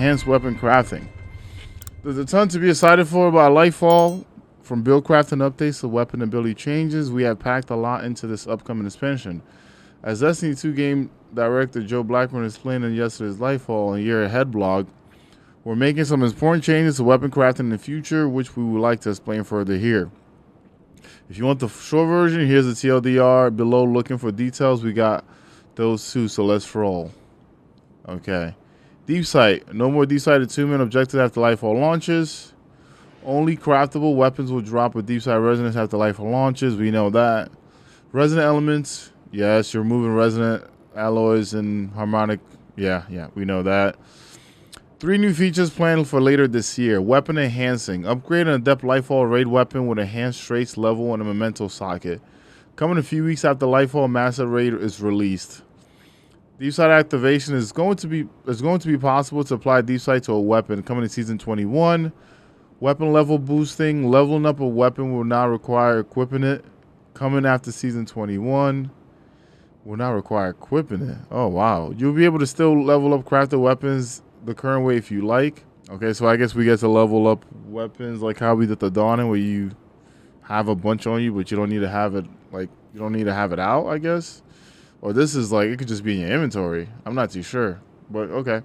enhanced weapon crafting. There's a ton to be excited for about Lightfall. From build crafting updates to weapon ability changes, we have packed a lot into this upcoming expansion. As Destiny 2 game director Joe Blackburn explained in yesterday's Lightfall and Year Ahead blog, we're making some important changes to weapon crafting in the future, which we would like to explain further here. If you want the short version, here's the TLDR below. Looking for details, we got those two, so let's roll. Okay. Deep Sight. No more Deep Sight attunement objective after Lightfall launches. Only craftable weapons will drop with Deep Sight resonance after Lightfall launches. We know that. Resonant elements. Yes, you're removing resonant alloys and harmonic. Yeah, we know that. 3 new features planned for later this year. Weapon enhancing. Upgrade an Adept Lightfall raid weapon with enhanced traits level and a memento socket. Coming a few weeks after Lightfall Master Raid is released. Deep Sight activation is going to be possible to apply Deep Sight to a weapon. Coming in Season 21. Weapon level boosting. Leveling up a weapon will not require equipping it. Coming after Season 21. Will not require equipping it. Oh, wow. You'll be able to still level up crafted weapons the current way if you like. Okay, so I guess we get to level up weapons like how we did the Dawning, where you have a bunch on you, but you don't need to have it, like, you don't need to have it out, I guess. Or this is like, it could just be in your inventory. I'm not too sure, but okay.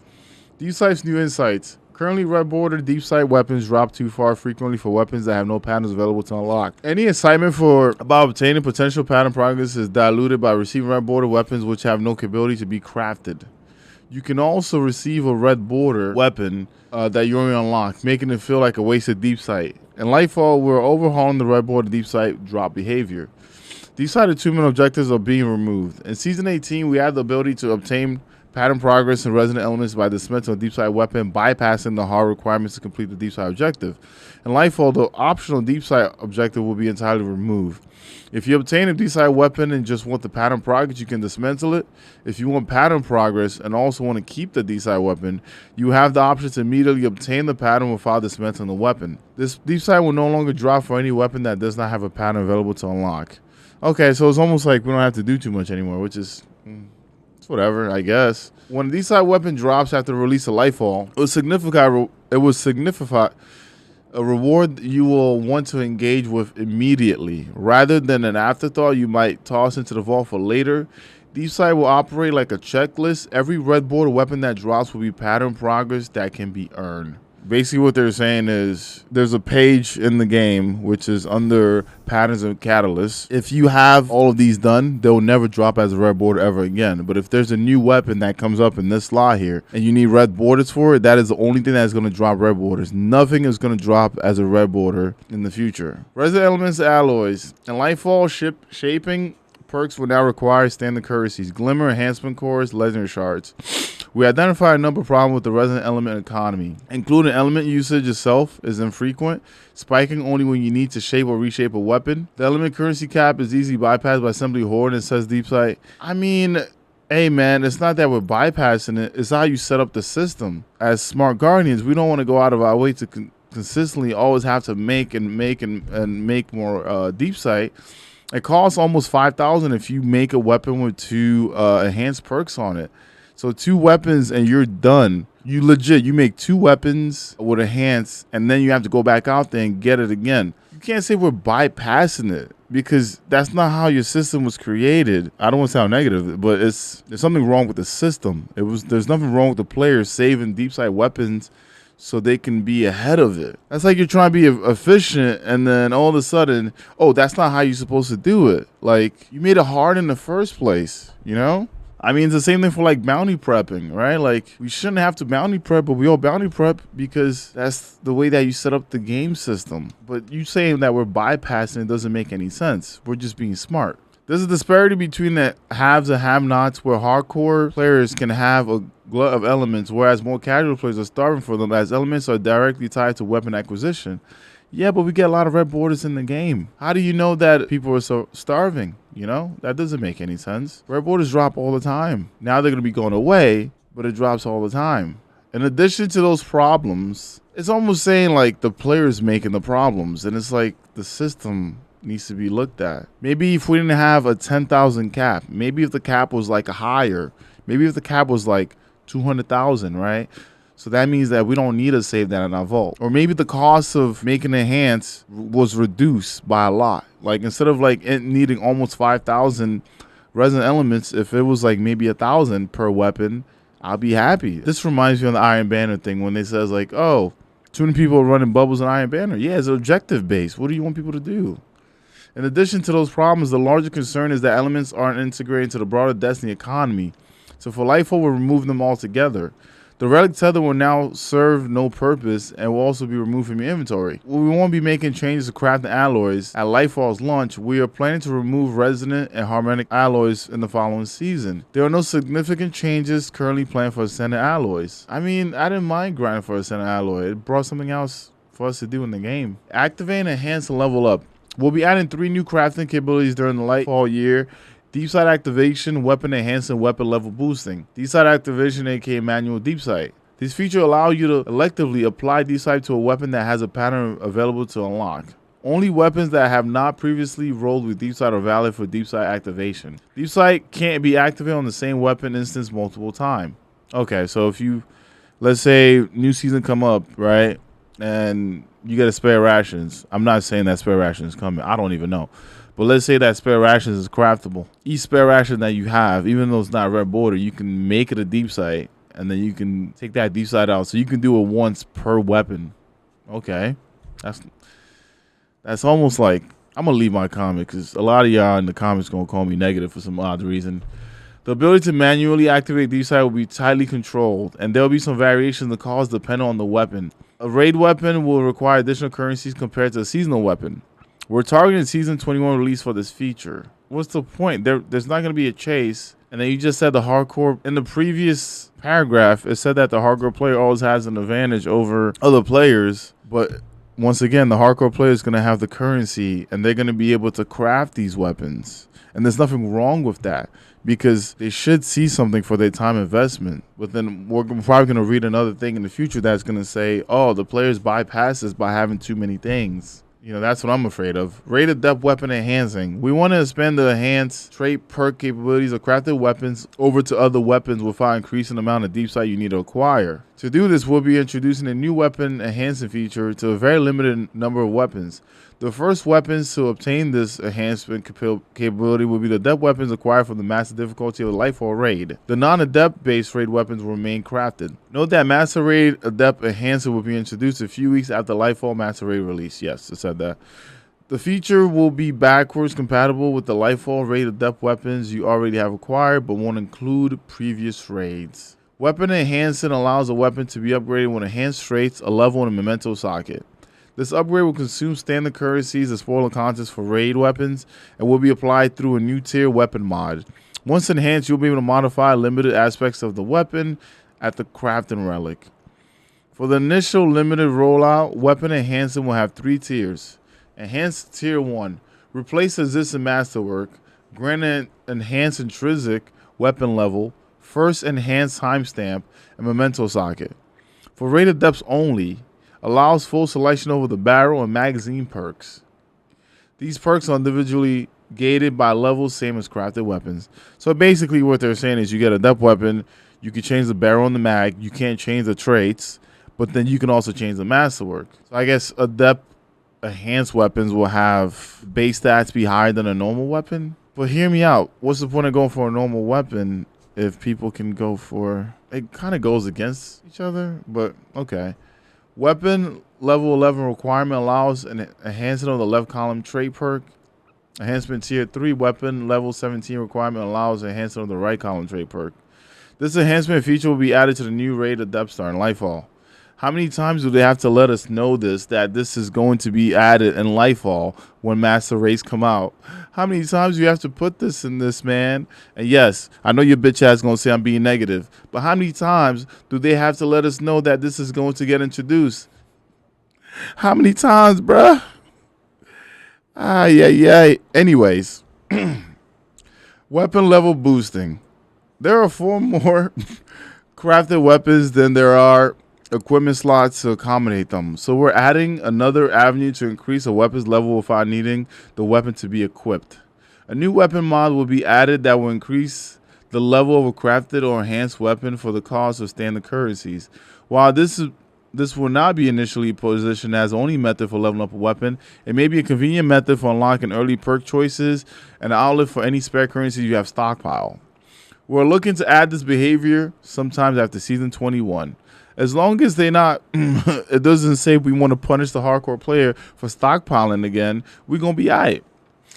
Deep Sight's new insights. Currently, red border Deep Sight weapons drop too far frequently for weapons that have no patterns available to unlock. Any excitement about obtaining potential pattern progress is diluted by receiving red border weapons which have no capability to be crafted. You can also receive a red border weapon that you only unlock, making it feel like a wasted Deep Sight. In Lightfall, we're overhauling the red border Deep Sight drop behavior. Deep Sight attunement objectives are being removed. In Season 18, we have the ability to obtain pattern progress and resonant elements by dismantling a Deep Sight weapon, bypassing the hard requirements to complete the Deep Sight objective. In Lightfall, the optional Deep Sight objective will be entirely removed. If you obtain a Deep Sight weapon and just want the pattern progress, you can dismantle it. If you want pattern progress and also want to keep the Deep Sight weapon, you have the option to immediately obtain the pattern without dismantling the weapon. This Deep Sight will no longer drop for any weapon that does not have a pattern available to unlock. Okay, so it's almost like we don't have to do too much anymore, which is whatever, I guess. When a Deep Sight weapon drops after the release of Lightfall, it would signify a reward you will want to engage with immediately, rather than an afterthought you might toss into the vault for later. Deep Sight will operate like a checklist. Every red border weapon that drops will be pattern progress that can be earned. Basically what they're saying is there's a page in the game which is under patterns and catalysts. If you have all of these done, they'll never drop as a red border ever again. But if there's a new weapon that comes up in this slot here and you need red borders for it, that is the only thing that's going to drop red borders. Nothing is going to drop as a red border in the future. Resident elements alloys. In Lightfall, shaping perks will now require standard currencies, glimmer, enhancement cores, legendary shards. We identified a number of problems with the resonant element economy, including element usage itself is infrequent, spiking only when you need to shape or reshape a weapon. The element currency cap is easily bypassed by simply hoarding, says Deep Sight. I mean, hey man, it's not that we're bypassing it, it's how you set up the system. As smart guardians, we don't want to go out of our way to consistently always have to make more Deep Sight. It costs almost 5,000 if you make a weapon with 2 enhanced perks on it. So 2 weapons and you're done. You make 2 weapons with enhanced and then you have to go back out there and get it again. You can't say we're bypassing it because that's not how your system was created. I don't want to sound negative, but there's something wrong with the system. There's nothing wrong with the players saving Deep Sight weapons so they can be ahead of it. That's like you're trying to be efficient and then all of a sudden, oh, that's not how you're supposed to do it. Like, you made it hard in the first place, you know? I mean, it's the same thing for like bounty prepping, right? Like, we shouldn't have to bounty prep, but we all bounty prep because that's the way that you set up the game system. But you saying that we're bypassing it doesn't make any sense. We're just being smart. There's a disparity between the haves and have-nots where hardcore players can have a glut of elements, whereas more casual players are starving for them as elements are directly tied to weapon acquisition. Yeah, but we get a lot of red borders in the game. How do you know that people are so starving? You know, that doesn't make any sense. Red borders drop all the time. Now they're going to be going away, but it drops all the time. In addition to those problems, it's almost saying like the player's making the problems, and it's like the system needs to be looked at. Maybe if we didn't have a 10,000 cap, maybe if the cap was like a higher, maybe if the cap was like 200,000, right? So that means that we don't need to save that in our vault. Or maybe the cost of making enhance was reduced by a lot. Like instead of like it needing almost 5,000 resin elements, if it was like maybe 1,000 per weapon, I'll be happy. This reminds me of the Iron Banner thing when they says like, oh, too many people are running bubbles in Iron Banner. Yeah, it's objective based. What do you want people to do? In addition to those problems, the larger concern is that elements aren't integrated into the broader Destiny economy. So for Lightfall, we're removing them altogether. The relic tether will now serve no purpose and will also be removed from your inventory. We won't be making changes to crafting alloys. At Lightfall's launch, we are planning to remove resonant and harmonic alloys in the following season. There are no significant changes currently planned for Ascendant alloys. I mean, I didn't mind grinding for Ascendant alloy. It brought something else for us to do in the game. Activate, enhance, and level up. We'll be adding 3 new crafting capabilities during the Lightfall year. Deep sight activation, weapon enhancement, weapon level boosting. Deep sight activation, aka manual deep sight. These features allow you to electively apply deep sight to a weapon that has a pattern available to unlock. Only weapons that have not previously rolled with deep sight are valid for deep sight activation. Deep sight can't be activated on the same weapon instance multiple times. Okay, so if you, let's say new season come up, right? And you get a spare rations. I'm not saying that spare rations coming. I don't even know. But let's say that spare rations is craftable. Each spare ration that you have, even though it's not red border, you can make it a deep sight, and then you can take that deep sight out. So you can do it once per weapon. Okay, that's almost like, I'm gonna leave my comment because a lot of y'all in the comments gonna call me negative for some odd reason. The ability to manually activate deep sight will be tightly controlled, and there will be some variations in the cost depending on the weapon. A raid weapon will require additional currencies compared to a seasonal weapon. We're targeting season 21 release for this feature. What's the point? There's not going to be a chase. And then you just said the hardcore. In the previous paragraph, it said that the hardcore player always has an advantage over other players. But once again, the hardcore player is going to have the currency and they're going to be able to craft these weapons. And there's nothing wrong with that because they should see something for their time investment. But then we're probably going to read another thing in the future that's going to say, oh, the players bypass this by having too many things. You know, that's what I'm afraid of. Raid Adept weapon enhancing. We want to expand the enhanced trait perk capabilities of crafted weapons over to other weapons without increasing the amount of deep sight you need to acquire. To do this, we'll be introducing a new weapon enhancing feature to a very limited number of weapons. The first weapons to obtain this enhancement capability will be the adept weapons acquired from the master difficulty of the Lightfall raid. The non-adept based raid weapons will remain crafted. Note that master raid adept enhancer will be introduced a few weeks after Lightfall master raid release. Yes, it said that. The feature will be backwards compatible with the Lightfall raid adept weapons you already have acquired, but won't include previous raids. Weapon enhancing allows a weapon to be upgraded with enhanced traits, a level, and a memento socket. This upgrade will consume standard currencies as spoiler contents for raid weapons and will be applied through a new tier weapon mod. Once enhanced, you'll be able to modify limited aspects of the weapon at the crafting relic. For the initial limited rollout, weapon enhancement will have 3 tiers. Enhanced Tier 1. Replace existing masterwork. Grant an enhanced intrinsic weapon level. First enhanced timestamp and memento socket. For raid adepts only. Allows full selection over the barrel and magazine perks. These perks are individually gated by levels, same as crafted weapons. So basically what they're saying is you get a adept weapon, you can change the barrel and the mag, you can't change the traits, but then you can also change the masterwork. So I guess adept enhanced weapons will have base stats be higher than a normal weapon. But hear me out. What's the point of going for a normal weapon if people can go for... It kind of goes against each other, but okay. Weapon level 11 requirement allows an enhancement of the left column trait perk. Enhancement tier 3 weapon level 17 requirement allows enhancement of the right column trait perk. This enhancement feature will be added to the new raid Adept Star in Lightfall. How many times do they have to let us know that this is going to be added in Lightfall when Master Raids come out? How many times do you have to put this in this, man? And yes, I know your bitch ass gonna say I'm being negative, but how many times do they have to let us know that this is going to get introduced? How many times, bruh? Yeah. Anyways, weapon level boosting. There are 4 more crafted weapons than there are equipment slots to accommodate them. So we're adding another avenue to increase a weapon's level without needing the weapon to be equipped. A new weapon mod will be added that will increase the level of a crafted or enhanced weapon for the cost of standard currencies. While this will not be initially positioned as the only method for leveling up a weapon, it may be a convenient method for unlocking early perk choices and an outlet for any spare currency you have stockpiled. We're looking to add this behavior sometimes after season 21. As long as they not, it doesn't say we want to punish the hardcore player for stockpiling again, we're going to be alright.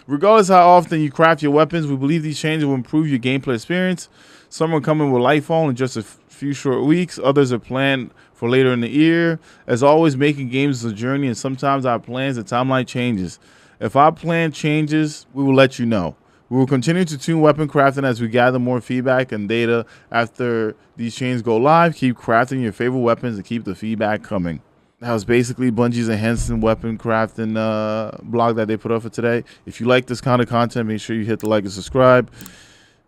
Regardless how often you craft your weapons, we believe these changes will improve your gameplay experience. Some are coming with Lightfall in just a few short weeks. Others are planned for later in the year. As always, making games is a journey, and sometimes our plans and timeline changes. If our plan changes, we will let you know. We will continue to tune weapon crafting as we gather more feedback and data after these changes go live. Keep crafting your favorite weapons and keep the feedback coming. That was basically Bungie's enhancement weapon crafting blog that they put up for today. If you like this kind of content, make sure you hit the like and subscribe.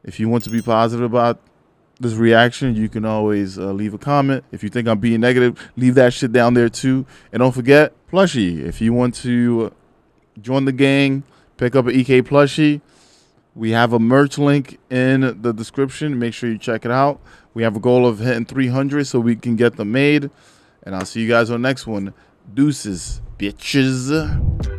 If you want to be positive about this reaction, you can always leave a comment. If you think I'm being negative, leave that shit down there too. And don't forget, plushie. If you want to join the gang, pick up an EK plushie. We have a merch link in the description. Make sure you check it out. We have a goal of hitting 300 so we can get them made. And I'll see you guys on the next one. Deuces, bitches.